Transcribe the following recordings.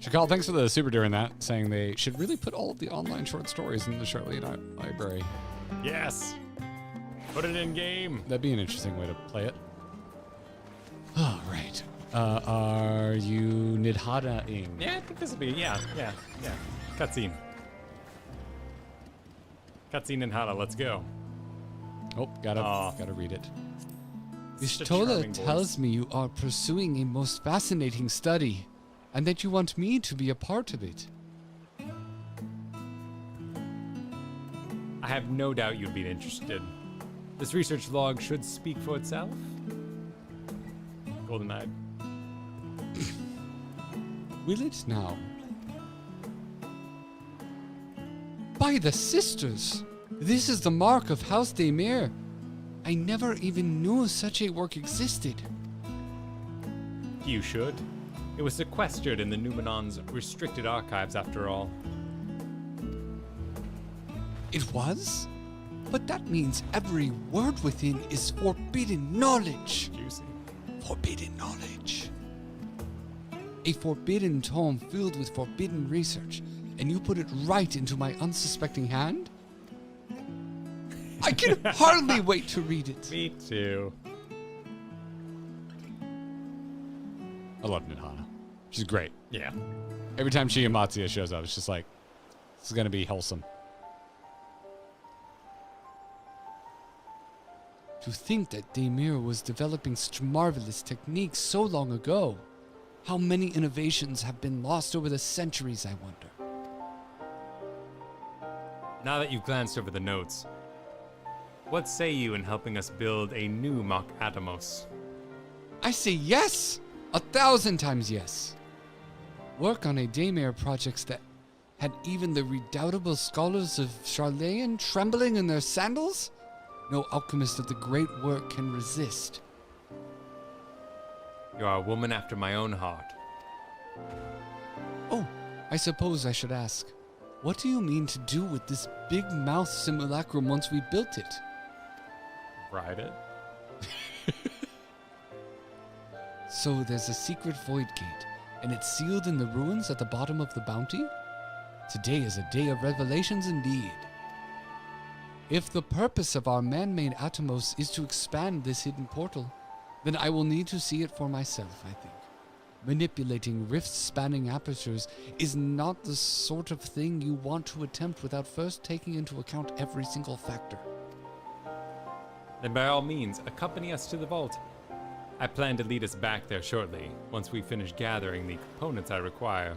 Chakal, thanks for the super during that, saying they should really put all of the online short stories in the Charlene library. Yes. Put it in game. That'd be an interesting way to play it. Oh, right. Are you Nidhada-ing? Yeah, I think this would be, yeah. Cutscene. Cutscene in Hada, let's go. Oh, gotta read it. Ishtola tells me you are pursuing a most fascinating study, and that you want me to be a part of it. I have no doubt you'd be interested. This research log should speak for itself. Golden-eyed. Will it now? By the sisters! This is the mark of House Daymere. I never even knew such a work existed. You should. It was sequestered in the Numenon's restricted archives after all. It was? But that means every word within is forbidden knowledge. Juicy. Forbidden knowledge. A forbidden tome filled with forbidden research, and you put it right into my unsuspecting hand? I can hardly wait to read it. Me too. I love Nidhana. She's great. Yeah. Every time she and Matsuya shows up, it's just like, this is gonna be wholesome. To think that Daymere was developing such marvelous techniques so long ago. How many innovations have been lost over the centuries, I wonder. Now that you've glanced over the notes, what say you in helping us build a new Mach Atomos? I say yes! 1,000 times yes! Work on a Daymere project that had even the redoubtable scholars of Charlayan trembling in their sandals? No alchemist of the great work can resist. You are a woman after my own heart. Oh, I suppose I should ask, what do you mean to do with this big mouth simulacrum once we built it? Ride it? So there's a secret void gate, and it's sealed in the ruins at the bottom of the bounty? Today is a day of revelations indeed. If the purpose of our man-made Atomos is to expand this hidden portal, then I will need to see it for myself, I think. Manipulating rift-spanning apertures is not the sort of thing you want to attempt without first taking into account every single factor. Then by all means, accompany us to the vault. I plan to lead us back there shortly, once we finish gathering the components I require.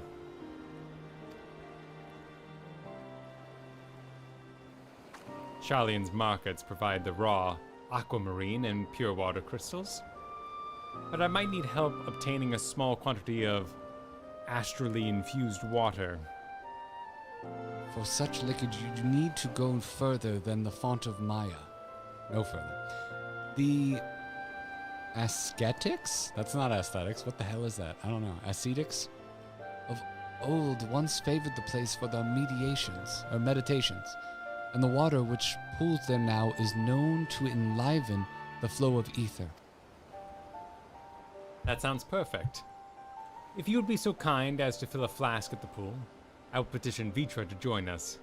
Charlene's markets provide the raw, aquamarine, and pure water crystals. But I might need help obtaining a small quantity of astrally infused water. For such liquid, you need to go further than the font of Maya. No further. The ascetics? That's not aesthetics. What the hell is that? I don't know. Ascetics? Of old once favored the place for their meditations, and the water which pools there now is known to enliven the flow of ether. That sounds perfect. If you would be so kind as to fill a flask at the pool, I will petition Vitra to join us.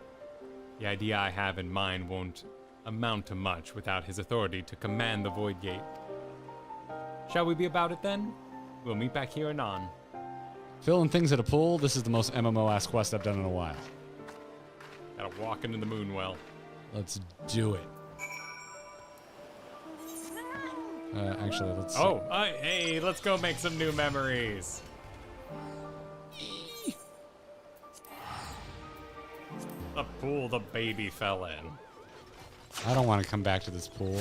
The idea I have in mind won't amount to much without his authority to command the Void Gate. Shall we be about it then? We'll meet back here anon. Filling things at a pool, this is the most MMO-ass quest I've done in a while. Gotta walk into the moon well. Let's do it. Actually, let's... Oh, hey, let's go make some new memories. The pool the baby fell in. I don't want to come back to this pool.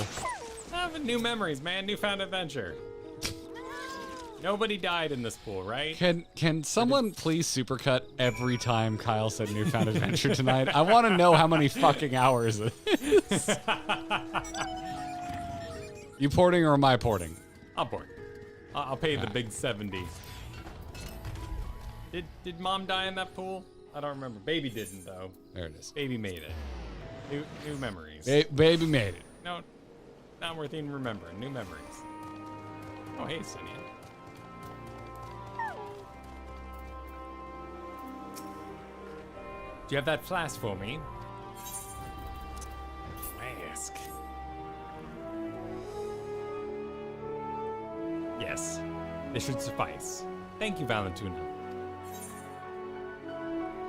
New memories, man. Newfound adventure. Nobody died in this pool, right? Can someone please supercut every time Kyle said newfound adventure tonight? I want to know how many fucking hours it is. You porting or am I porting? I'll port. I'll pay the big 70. Did mom die in that pool? I don't remember. Baby didn't though. There it is. Baby made it. New memories. Baby made it. No, not worth even remembering. New memories. Oh, hey, Sinead. Do you have that flask for me? Flask. Yes, this should suffice. Thank you, Valentuna.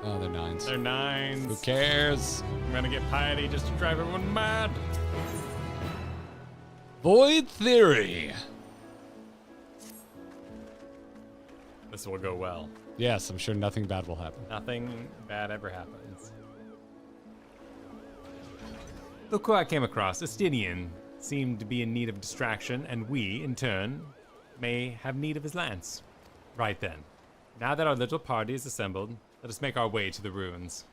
Oh, they're 9s. They're 9s. Who cares? I'm gonna get piety just to drive everyone mad. Void Theory. This will go well. Yes, I'm sure nothing bad will happen. Nothing bad ever happens. Look who I came across. Astidian seemed to be in need of distraction, and we, in turn, may have need of his lance. Right then. Now that our little party is assembled, let us make our way to the ruins.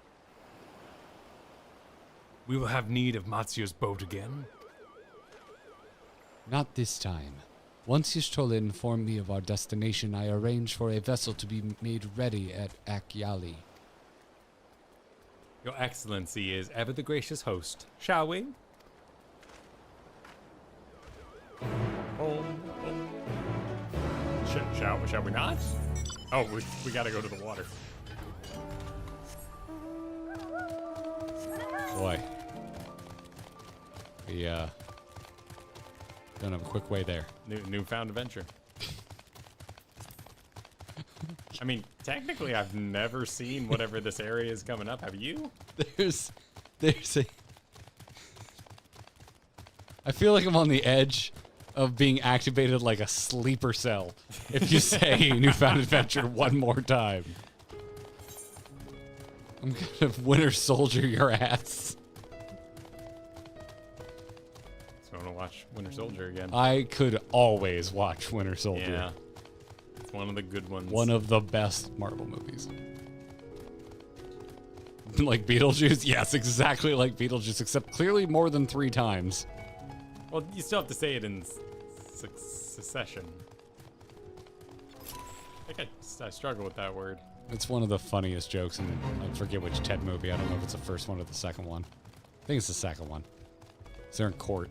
We will have need of Matsu's boat again. Not this time. Once Y'shtola informed me of our destination, I arranged for a vessel to be made ready at Akyali. Your Excellency is ever the gracious host. Shall we? Shall we not? Oh, we gotta go to the water. Boy. We, don't have a quick way there. Newfound adventure. I mean, technically, I've never seen whatever this area is coming up. Have you? There's a... I feel like I'm on the edge of being activated like a sleeper cell if you say Newfound Adventure one more time. I'm gonna Winter Soldier your ass. So I want to watch Winter Soldier again. I could always watch Winter Soldier. Yeah. It's one of the good ones. One of the best Marvel movies. Like Beetlejuice? Yes, exactly like Beetlejuice, except clearly more than 3 times. Well, you still have to say it in succession. I think I struggle with that word. It's one of the funniest jokes in, I forget which Ted movie. I don't know if it's the first one or the second one. I think it's the second one. They're in court.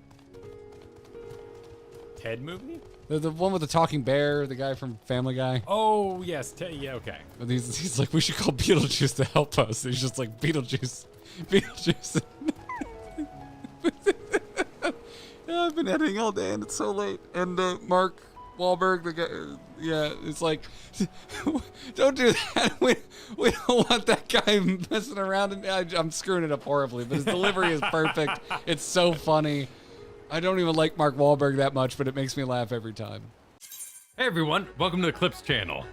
Ted movie? The one with the talking bear, the guy from Family Guy. Oh, yes. Yeah, okay. And he's like, we should call Beetlejuice to help us. He's just like, Beetlejuice. Beetlejuice. Yeah, I've been editing all day and it's so late. And Mark Wahlberg, the guy, yeah, it's like, don't do that. We don't want that guy messing around. And I'm screwing it up horribly, but his delivery is perfect. It's so funny. I don't even like Mark Wahlberg that much, but it makes me laugh every time. Hey everyone, welcome to the Clips channel.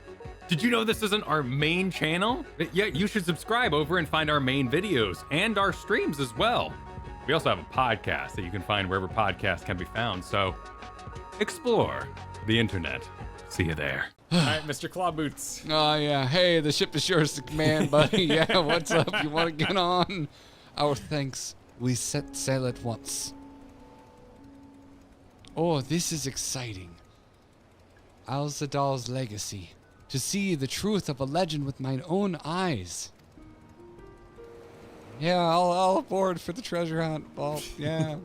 Did you know this isn't our main channel? Yeah, you should subscribe over and find our main videos and our streams as well. We also have a podcast that you can find wherever podcasts can be found, so explore the internet. See you there. All right, Mr. Clawboots. Oh, yeah. Hey, the ship is yours to command, buddy. Yeah, what's up? You want to get on? Our thanks. We set sail at once. Oh, this is exciting. Al-Zadal's legacy. To see the truth of a legend with mine own eyes. Yeah, I'll aboard for the treasure hunt. Well, yeah.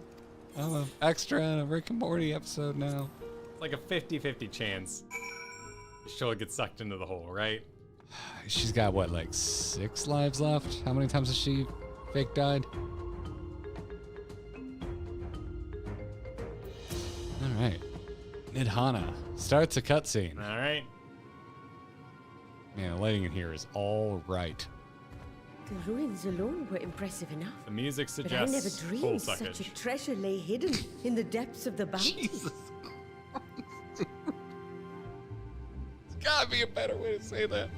I'm an extra in a Rick and Morty episode now. It's like a 50-50 chance she'll get sucked into the hole, right? She's got, what, like 6 lives left? How many times has she fake died? All right. Nidhana starts a cutscene. All right. Man, the lighting in here is all right. The ruins alone were impressive enough. The music But I never suggests full dreamed such a suckage. treasure lay hidden in the depths of the bounty. Jesus Christ, dude. There's gotta be a better way to say that.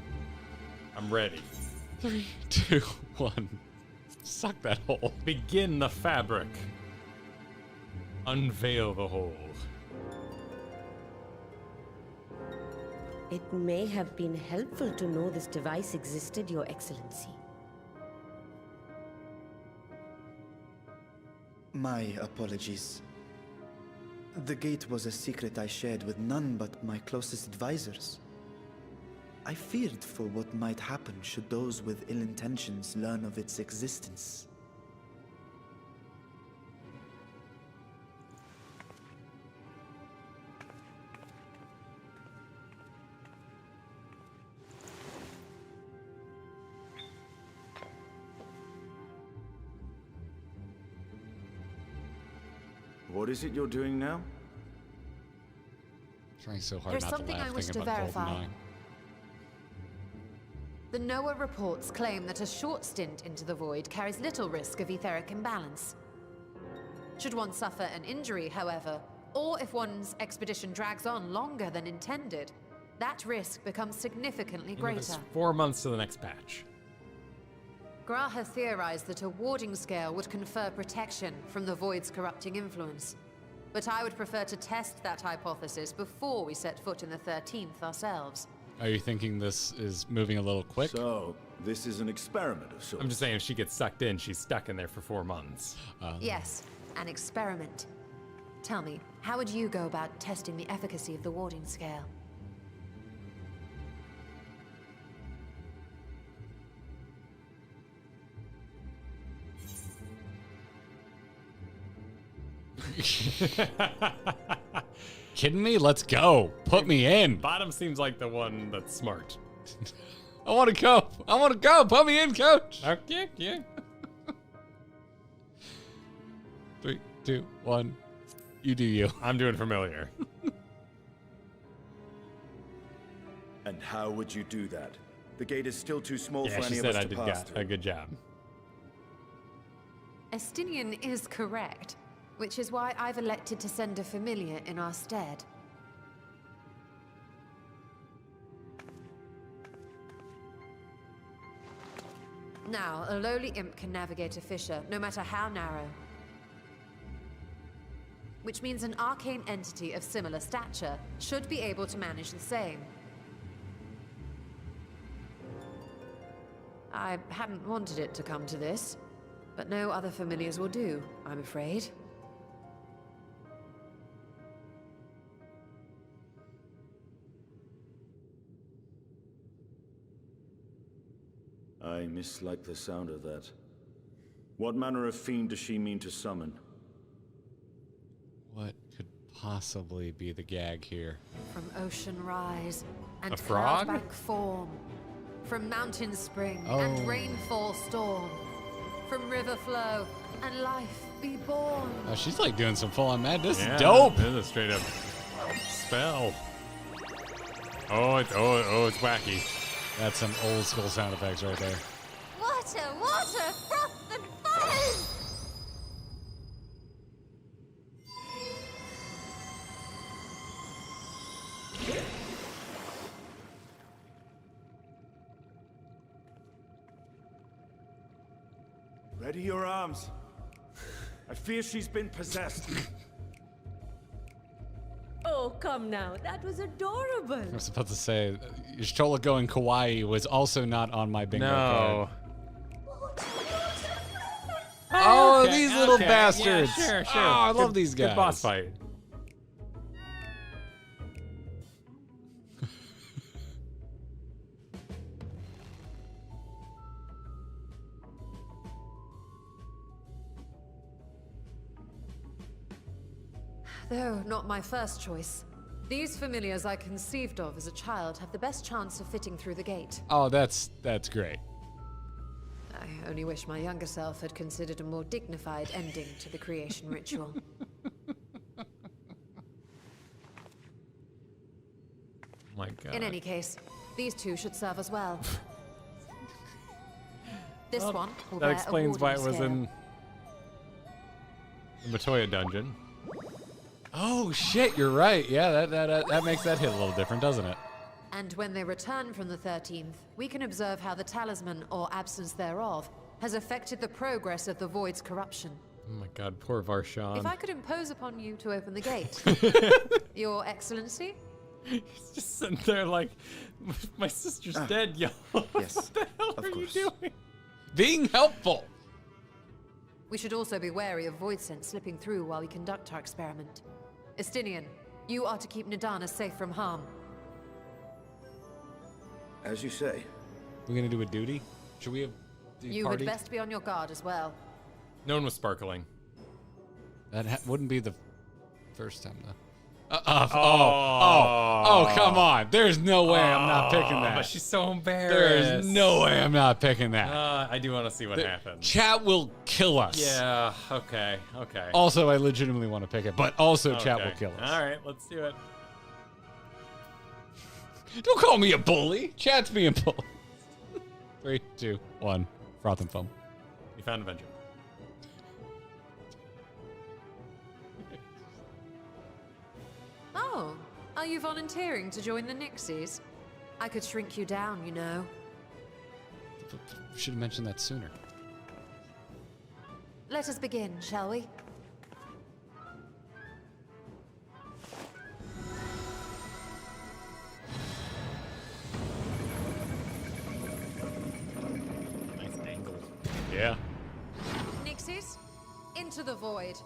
I'm ready. 3, 2, 1. Suck that hole. Begin the fabric. Unveil the hole. It may have been helpful to know this device existed, Your Excellency. My apologies. The gate was a secret I shared with none but my closest advisors. I feared for what might happen should those with ill intentions learn of its existence. What is it you're doing now? Trying so hard There's not to something laugh I wish thinking to about verify. GoldenEye. The NOAA reports claim that a short stint into the void carries little risk of etheric imbalance. Should one suffer an injury, however, or if one's expedition drags on longer than intended, that risk becomes significantly You know, greater. there's 4 months to the next patch. Graha theorized that a warding scale would confer protection from the void's corrupting influence. But I would prefer to test that hypothesis before we set foot in the 13th ourselves. Are you thinking this is moving a little quick? So, this is an experiment of sorts. I'm just saying, if she gets sucked in, she's stuck in there for 4 months. Yes, an experiment. Tell me, how would you go about testing the efficacy of the warding scale? Kidding me? Let's go. Put me in. Bottom seems like the one that's smart. I want to go. I want to go. Put me in, coach. Okay, yeah. 3, 2, 1. You do you. I'm doing familiar. And how would you do that? The gate is still too small Yeah, for she any of said us I to did pass through. a good job. Estinian is correct, which is why I've elected to send a familiar in our stead. Now, a lowly imp can navigate a fissure, no matter how narrow. Which means an arcane entity of similar stature should be able to manage the same. I hadn't wanted it to come to this, but no other familiars will do, I'm afraid. I mislike the sound of that. What manner of fiend does she mean to summon? What could possibly be the gag here? From ocean rise and A frog? cloudbank form. From mountain spring Oh. and rainfall storm. From river flow and life be born. Oh, she's like doing some full-on mad. This Yeah, is dope. This is a straight up spell. Oh, it's wacky. That's some old school sound effects right there. Water, water, froth and foam! Ready your arms. I fear she's been possessed. Oh, come now. That was adorable. I was about to say, Y'shtola going kawaii was also not on my bingo card. Oh, Okay, these little okay. bastards. Yeah, sure. Oh, I love Good- these guys. Good boss fight. Though not my first choice. These familiars I conceived of as a child have the best chance of fitting through the gate. Oh, that's great. I only wish my younger self had considered a more dignified ending to the creation ritual. My God. In any case, these two should serve as well. This Well, one will that bear explains a why it warding was scale. in the Matoya dungeon. Oh shit, you're right. Yeah, that makes that hit a little different, doesn't it? And when they return from the 13th, we can observe how the talisman, or absence thereof, has affected the progress of the Void's corruption. Oh my God, poor Varshan. If I could impose upon you to open the gate. Your Excellency? He's just sitting there like, my sister's dead, yo. Yes, What the hell of are you course. doing? Being helpful. We should also be wary of void scent slipping through while we conduct our experiment. Estinian, you are to keep Nadana safe from harm. As you say. We're gonna do a duty. Should we have the You party? would best be on your guard as well. No one was sparkling. That wouldn't be the first time though. Oh, come on. There's no way I'm not picking that. But she's so embarrassed. There's no way I'm not picking that. I do want to see what happens. Chat will kill us. Yeah, okay. Also, I legitimately want to pick it, but also chat will kill us. All right, let's do it. Don't call me a bully. Chat's being bullied. 3, 2, 1. Froth and foam. You found Avenger. Oh, are you volunteering to join the Nixies? I could shrink you down, you know. Should have mentioned that sooner. Let us begin, shall we? Nice angle. Yeah. Nixies, into the void.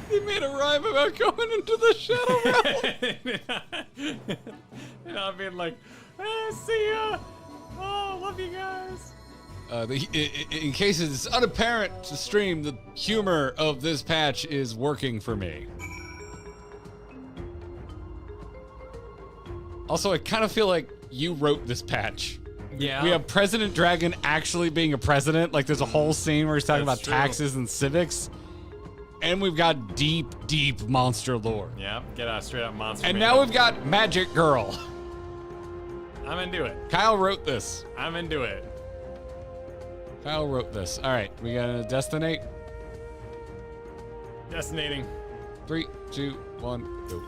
He made a rhyme about going into the shadow realm. And I'll be like, see ya. Oh, love you guys. In case it's unapparent to stream, the humor of this patch is working for me. Also, I kind of feel like you wrote this patch. Yeah. We have President Dragon actually being a president. Like, there's a whole scene where he's talking That's about true. taxes and civics. And we've got deep, deep monster lore. Yeah, get a straight up monster. And made now up. we've got Magic Girl. I'm into it. Kyle wrote this. I'm into it. Kyle wrote this. All right, we gotta destinate. Destinating. 3, 2, 1, go.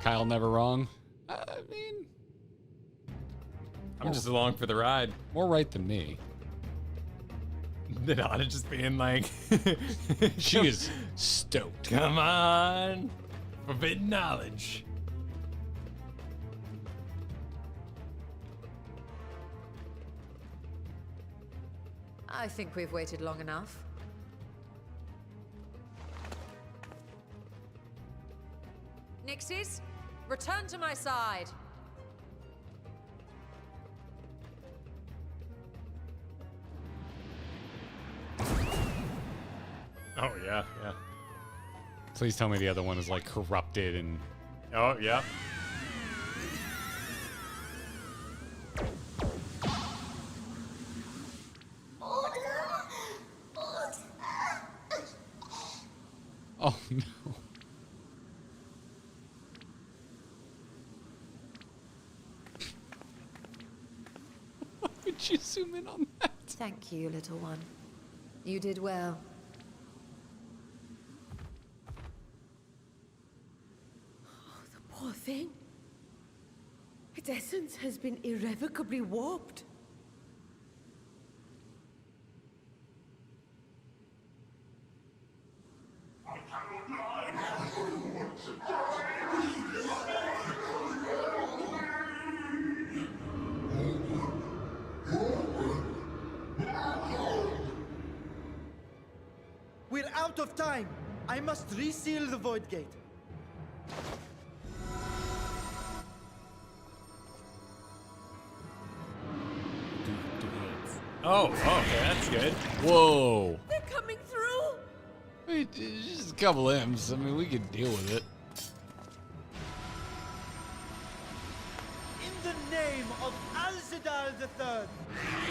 Kyle never wrong. I mean, I'm just along for the ride. more right than me. Nana just being like, She is stoked. come on, forbidden knowledge. I think we've waited long enough. Nixies, return to my side. Oh yeah, yeah. Please tell me the other one is like corrupted and Oh yeah. oh no. Why would you zoom in on that? Thank you, little one. You did well. Oh, the poor thing. Its essence has been irrevocably warped. We're out of time. I must reseal the void gate. Oh, okay, that's good. Whoa. They're coming through! Wait, it's just a couple M's. I mean, we could deal with it. In the name of Alzadal III,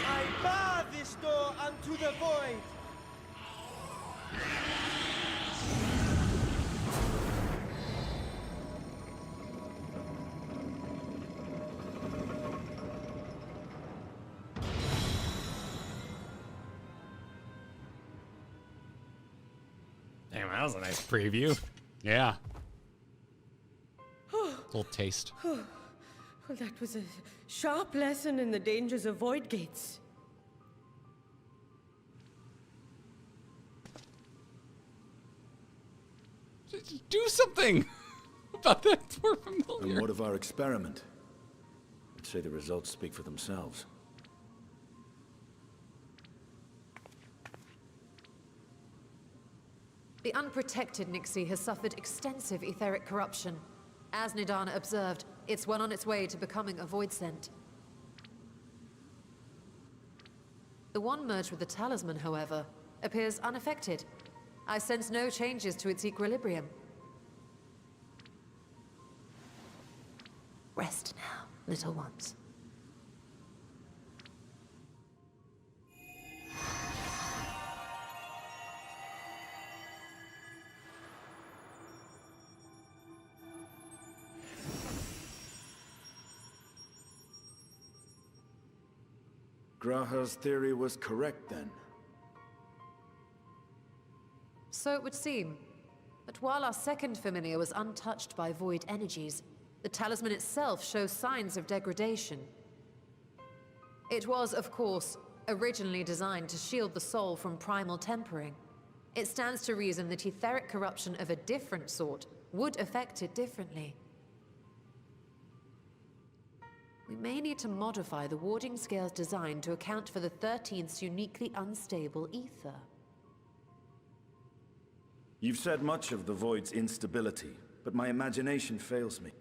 I bar this door unto the void. Damn, that was a nice preview. Yeah. Little taste. Well, that was a sharp lesson in the dangers of void gates. Do something about that poor familiar. And what of our experiment? I'd say the results speak for themselves. The unprotected Nixie has suffered extensive etheric corruption. As Nidana observed, it's one on its way to becoming a void scent. The one merged with the talisman, however, appears unaffected. I sense no changes to its equilibrium. Rest now, little ones. Graha's theory was correct then. So it would seem. But while our second familiar was untouched by void energies, the talisman itself shows signs of degradation. It was, of course, originally designed to shield the soul from primal tempering. It stands to reason that etheric corruption of a different sort would affect it differently. We may need to modify the warding scale's design to account for the 13th's uniquely unstable ether. You've said much of the Void's instability, but my imagination fails me.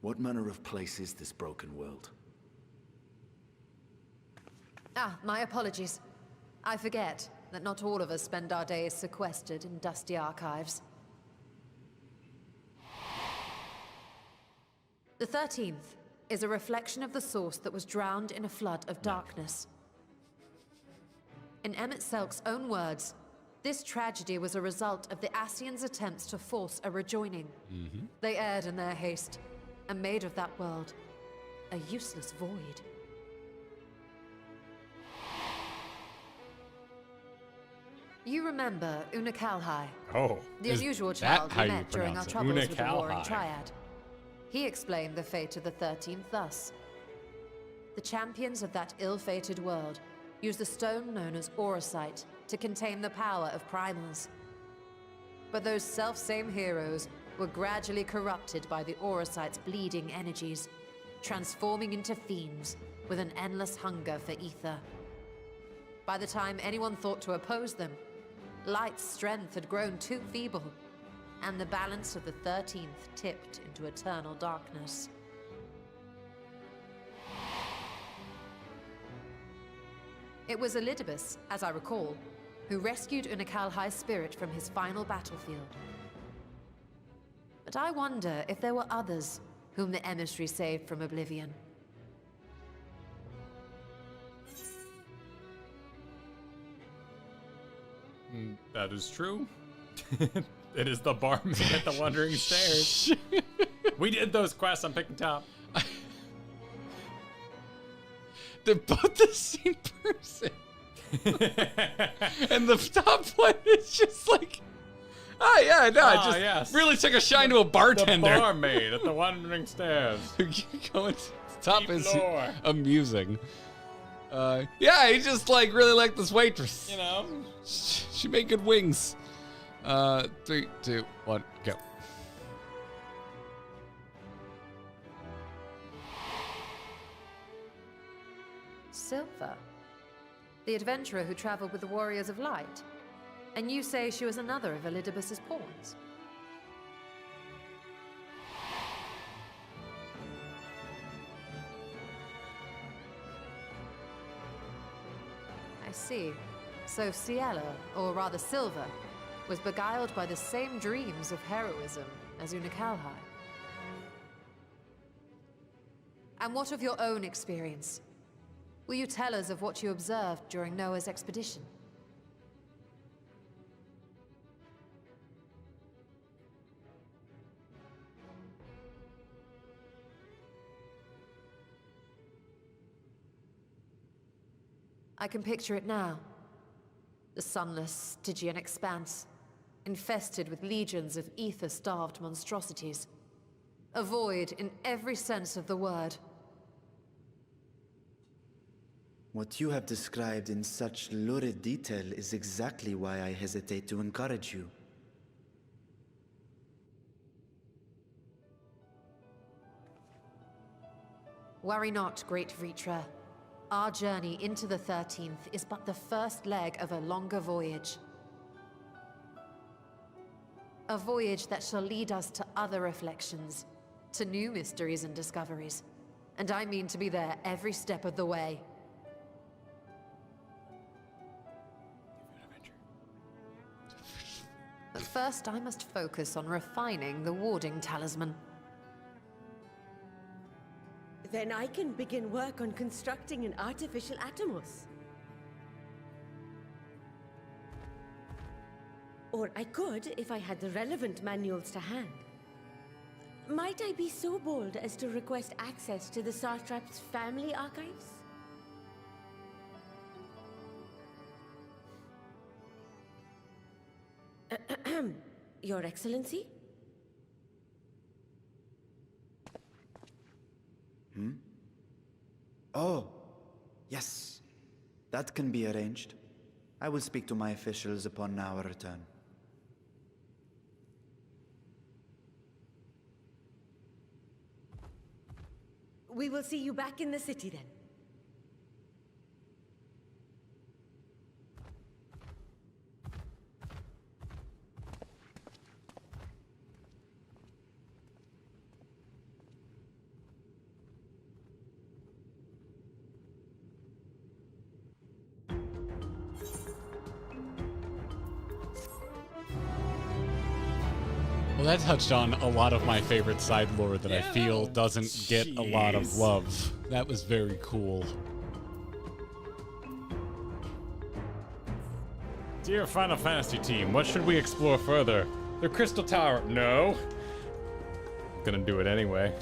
What manner of place is this broken world? Ah, my apologies. I forget that not all of us spend our days sequestered in dusty archives. The 13th is a reflection of the source that was drowned in a flood of darkness. In Emmett Selk's own words, this tragedy was a result of the Ascians' attempts to force a rejoining. They erred in their haste, and made of that world a useless void. You remember Una Kalhai, Oh. the Is unusual that child how we you met during our pronounce it? troubles Una with the Warring Kalhai. Triad. He explained the fate of the 13th thus. The champions of that ill-fated world used the stone known as Auracite to contain the power of primals. But those self-same heroes were gradually corrupted by the Auracite's bleeding energies, transforming into fiends with an endless hunger for ether. By the time anyone thought to oppose them, Light's strength had grown too feeble, and the balance of the 13th tipped into eternal darkness. It was Elidibus, as I recall, who rescued Una Kalhai's spirit from his final battlefield. But I wonder if there were others whom the emissary saved from oblivion. That is true. It is the barmaid at the Wandering Stairs. We did those quests on Pick and Top. They're both the same person. And the top one is just like, oh yeah, no, Ah, just yes. really took a shine to a The bartender. barmaid at the Wandering Stairs. Going to the top Deep is lore. amusing. Yeah, he just like really liked this waitress. You know? She made good wings. 3, 2, 1, go. Silva, the adventurer who traveled with the Warriors of Light. And you say she was another of Elidibus's pawns. I see. So Cielo, or rather Silva, was beguiled by the same dreams of heroism as Una Kalhai. And what of your own experience? Will you tell us of what you observed during Noah's expedition? I can picture it now. The sunless, Stygian expanse, infested with legions of ether-starved monstrosities. A void in every sense of the word. What you have described in such lurid detail is exactly why I hesitate to encourage you. Worry not, great Vritra. Our journey into the 13th is but the first leg of a longer voyage. A voyage that shall lead us to other reflections to new mysteries and discoveries. And I mean to be there every step of the way. But first, I must focus on refining the warding talisman. Then I can begin work on constructing an artificial Atomos. Or I could if I had the relevant manuals to hand. Might I be so bold as to request access to the Satrap's family archives? Your Excellency? Oh, yes. That can be arranged. I will speak to my officials upon our return. We will see you back in the city then. Well, that touched on a lot of my favorite side lore that I feel doesn't get a lot of love. That was very cool. Dear Final Fantasy team, what should we explore further? The Crystal Tower. No. I'm gonna do it anyway.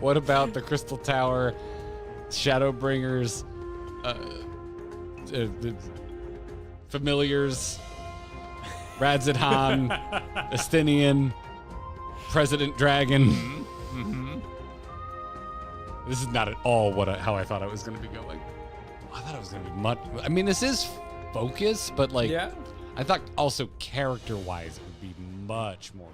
What about the Crystal Tower, Shadowbringers, the Familiars, Radzidhan, Estinian, President Dragon. This is not at all how I thought it was going to be going. I thought it was going to be much. I mean, this is focus, but like, Yeah. I thought also character-wise it would be much more